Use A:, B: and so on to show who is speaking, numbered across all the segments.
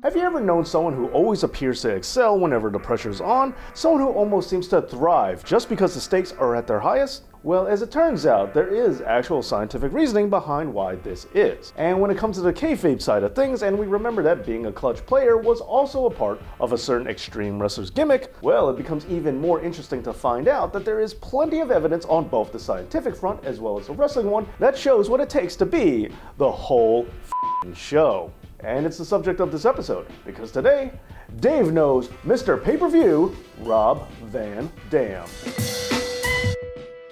A: Have you ever known someone who always appears to excel whenever the pressure's on? Someone who almost seems to thrive just because the stakes are at their highest? Well, as it turns out, there is actual scientific reasoning behind why this is. And when it comes to the kayfabe side of things, and we remember that being a clutch player was also a part of a certain extreme wrestler's gimmick, well, it becomes even more interesting to find out that there is plenty of evidence on both the scientific front as well as the wrestling one that shows what it takes to be the whole show. And it's the subject of this episode, because today, Dave knows Mr. Pay-Per-View, Rob Van Dam.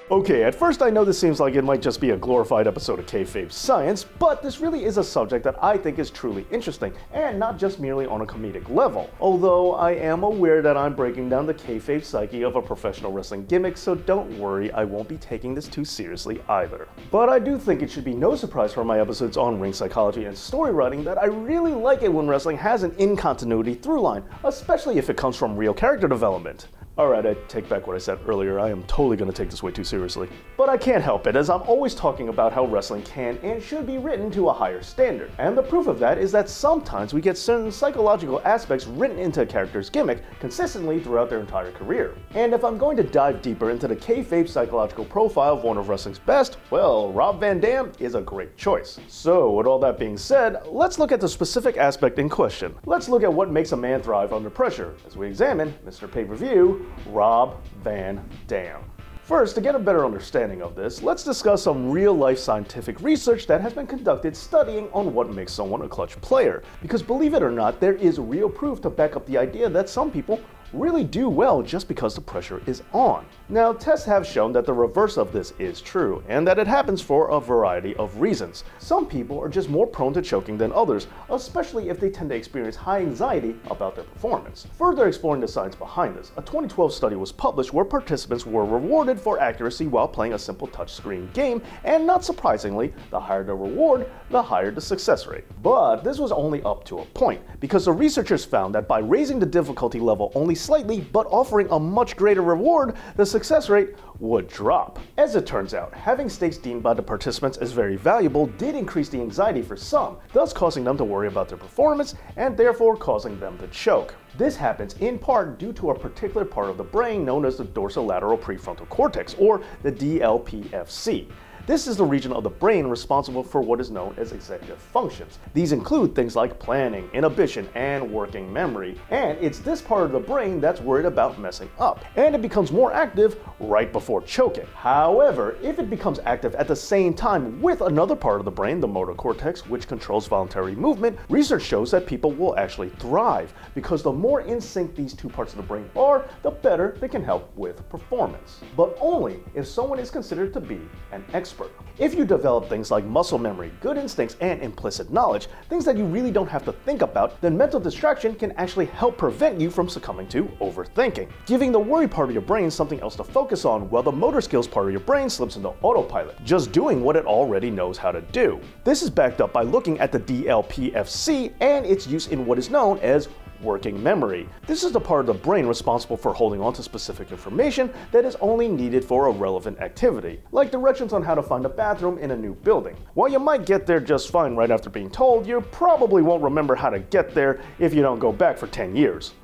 A: Okay, at first I know this seems like it might just be a glorified episode of kayfabe science, but this really is a subject that I think is truly interesting, and not just merely on a comedic level. Although I am aware that I'm breaking down the kayfabe psyche of a professional wrestling gimmick, so don't worry, I won't be taking this too seriously either. But I do think it should be no surprise from my episodes on ring psychology and story writing that I really like it when wrestling has an in-continuity through line, especially if it comes from real character development. Alright, I take back what I said earlier, I am totally going to take this way too seriously. But I can't help it, as I'm always talking about how wrestling can and should be written to a higher standard. And the proof of that is that sometimes we get certain psychological aspects written into a character's gimmick consistently throughout their entire career. And if I'm going to dive deeper into the kayfabe psychological profile of one of wrestling's best, well, Rob Van Dam is a great choice. So, with all that being said, let's look at the specific aspect in question. Let's look at what makes a man thrive under pressure, as we examine Mr. Pay-Per-View, Rob Van Dam. First, to get a better understanding of this, let's discuss some real-life scientific research that has been conducted studying on what makes someone a clutch player. Because believe it or not, there is real proof to back up the idea that some people really do well just because the pressure is on. Now, tests have shown that the reverse of this is true, and that it happens for a variety of reasons. Some people are just more prone to choking than others, especially if they tend to experience high anxiety about their performance. Further exploring the science behind this, a 2012 study was published where participants were rewarded for accuracy while playing a simple touchscreen game, and not surprisingly, the higher the reward, the higher the success rate. But this was only up to a point, because the researchers found that by raising the difficulty level only slightly, but offering a much greater reward, the success rate would drop. As it turns out, having stakes deemed by the participants as very valuable did increase the anxiety for some, thus causing them to worry about their performance and therefore causing them to choke. This happens in part due to a particular part of the brain known as the dorsolateral prefrontal cortex, or the DLPFC. This is the region of the brain responsible for what is known as executive functions. These include things like planning, inhibition, and working memory. And it's this part of the brain that's worried about messing up. And it becomes more active right before choking. However, if it becomes active at the same time with another part of the brain, the motor cortex, which controls voluntary movement, research shows that people will actually thrive, because the more in sync these two parts of the brain are, the better they can help with performance. But only if someone is considered to be an expert. If you develop things like muscle memory, good instincts, and implicit knowledge, things that you really don't have to think about, then mental distraction can actually help prevent you from succumbing to overthinking, giving the worry part of your brain something else to focus on, while the motor skills part of your brain slips into autopilot, just doing what it already knows how to do. This is backed up by looking at the DLPFC and its use in what is known as working memory. This is the part of the brain responsible for holding on to specific information that is only needed for a relevant activity, like directions on how to find a bathroom in a new building. While you might get there just fine right after being told, you probably won't remember how to get there if you don't go back for 10 years.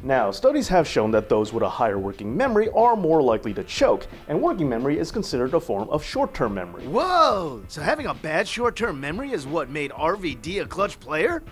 A: Now, studies have shown that those with a higher working memory are more likely to choke, and working memory is considered a form of short-term memory.
B: Whoa! So having a bad short-term memory is what made RVD a clutch player?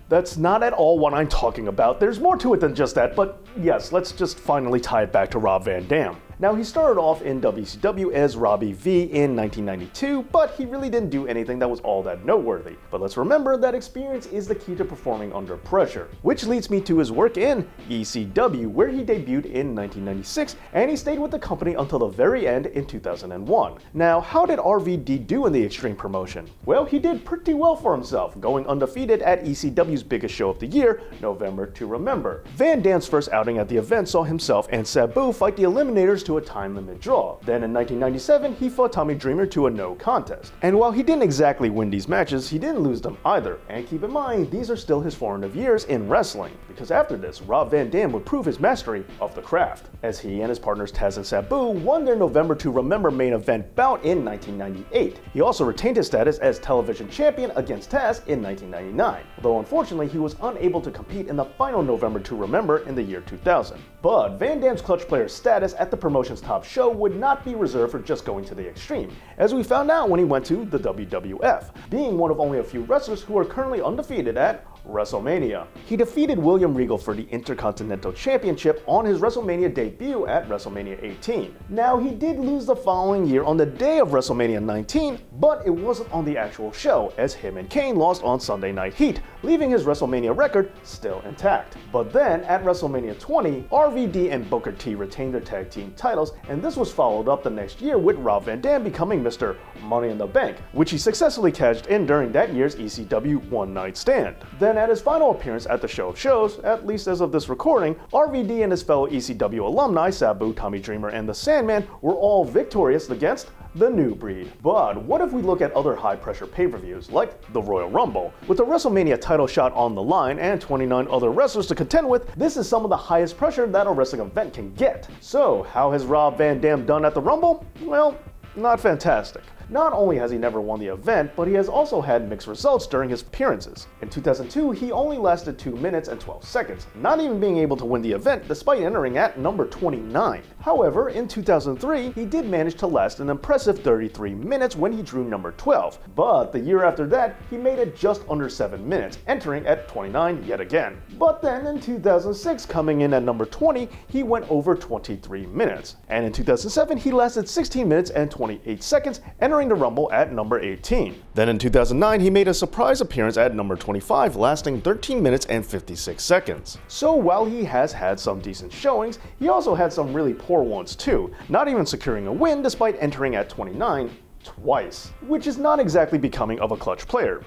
A: That's not at all what I'm talking about. There's more to it than just that, but yes, let's just finally tie it back to Rob Van Dam. Now, he started off in WCW as Robbie V in 1992, but he really didn't do anything that was all that noteworthy. But let's remember that experience is the key to performing under pressure. Which leads me to his work in ECW, where he debuted in 1996, and he stayed with the company until the very end in 2001. Now, how did RVD do in the Extreme promotion? Well, he did pretty well for himself, going undefeated at ECW's biggest show of the year, November to Remember. Van Dam's first outing at the event saw himself and Sabu fight the Eliminators to to a time limit draw. Then in 1997, he fought Tommy Dreamer to a no contest. And while he didn't exactly win these matches, he didn't lose them either. And keep in mind, these are still his formative years in wrestling, because after this, Rob Van Dam would prove his mastery of the craft, as he and his partners Taz and Sabu won their November to Remember main event bout in 1998. He also retained his status as television champion against Taz in 1999, though unfortunately he was unable to compete in the final November to Remember in the year 2000. But Van Dam's clutch player status at the promotion's top show would not be reserved for just going to the extreme, as we found out when he went to the WWF, being one of only a few wrestlers who are currently undefeated at WrestleMania. He defeated William Regal for the Intercontinental Championship on his WrestleMania debut at WrestleMania 18. Now, he did lose the following year on the day of WrestleMania 19, but it wasn't on the actual show, as him and Kane lost on Sunday Night Heat, leaving his WrestleMania record still intact. But then, at WrestleMania 20, RVD and Booker T retained their tag team titles, and this was followed up the next year with Rob Van Dam becoming Mr. Money in the Bank, which he successfully cashed in during that year's ECW One Night Stand. Then at his final appearance at the Show of Shows, at least as of this recording, RVD and his fellow ECW alumni Sabu, Tommy Dreamer, and the Sandman were all victorious against the New Breed. But what if we look at other high-pressure pay-per-views, like the Royal Rumble? With the WrestleMania title shot on the line and 29 other wrestlers to contend with, this is some of the highest pressure that a wrestling event can get. So, how has Rob Van Dam done at the Rumble? Well, not fantastic. Not only has he never won the event, but he has also had mixed results during his appearances. In 2002, he only lasted 2 minutes and 12 seconds, not even being able to win the event despite entering at number 29. However, in 2003, he did manage to last an impressive 33 minutes when he drew number 12, but the year after that, he made it just under 7 minutes, entering at 29 yet again. But then in 2006, coming in at number 20, he went over 23 minutes. And in 2007, he lasted 16 minutes and 28 seconds, entering the Rumble at number 18. Then in 2009, he made a surprise appearance at number 25, lasting 13 minutes and 56 seconds. So while he has had some decent showings, he also had some really poor ones too, not even securing a win despite entering at 29 twice, which is not exactly becoming of a clutch player.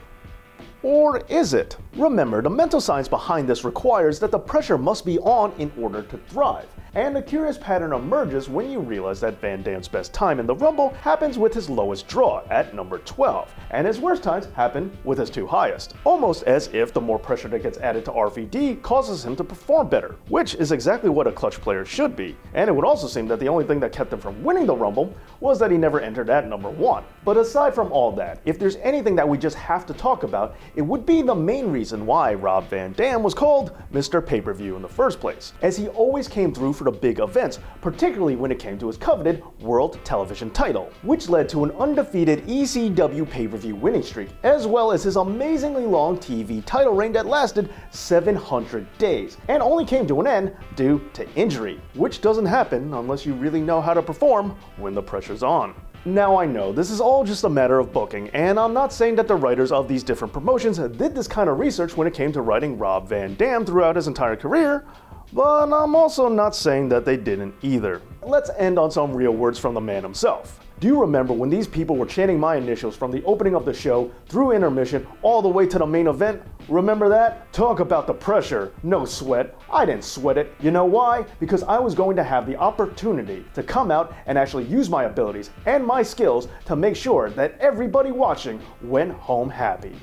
A: Or is it? Remember, the mental science behind this requires that the pressure must be on in order to thrive. And a curious pattern emerges when you realize that Van Dam's best time in the Rumble happens with his lowest draw at number 12, and his worst times happen with his two highest. Almost as if the more pressure that gets added to RVD causes him to perform better, which is exactly what a clutch player should be. And it would also seem that the only thing that kept him from winning the Rumble was that he never entered at number 1. But aside from all that, if there's anything that we just have to talk about, it would be the main reason why Rob Van Dam was called Mr. Pay-Per-View in the first place, as he always came through for the big events, particularly when it came to his coveted World Television Title, which led to an undefeated ECW pay-per-view winning streak, as well as his amazingly long TV title reign that lasted 700 days, and only came to an end due to injury, which doesn't happen unless you really know how to perform when the pressure's on. Now I know, this is all just a matter of booking, and I'm not saying that the writers of these different promotions did this kind of research when it came to writing Rob Van Dam throughout his entire career, but I'm also not saying that they didn't either. Let's end on some real words from the man himself. Do you remember when these people were chanting my initials from the opening of the show through intermission all the way to the main event? Remember that? Talk about the pressure. No sweat. I didn't sweat it. You know why? Because I was going to have the opportunity to come out and actually use my abilities and my skills to make sure that everybody watching went home happy.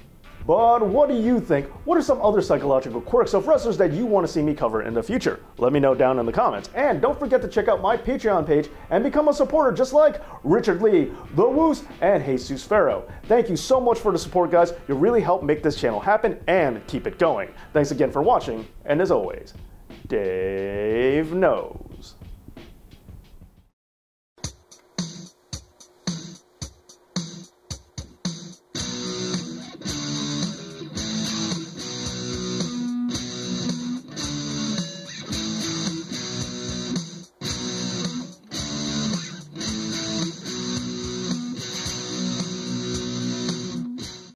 A: But what do you think? What are some other psychological quirks of wrestlers that you want to see me cover in the future? Let me know down in the comments. And don't forget to check out my Patreon page and become a supporter just like Richard Lee, The Woos, and Jesus Farrow. Thank you so much for the support, guys. You really help make this channel happen and keep it going. Thanks again for watching, and as always, Dave knows.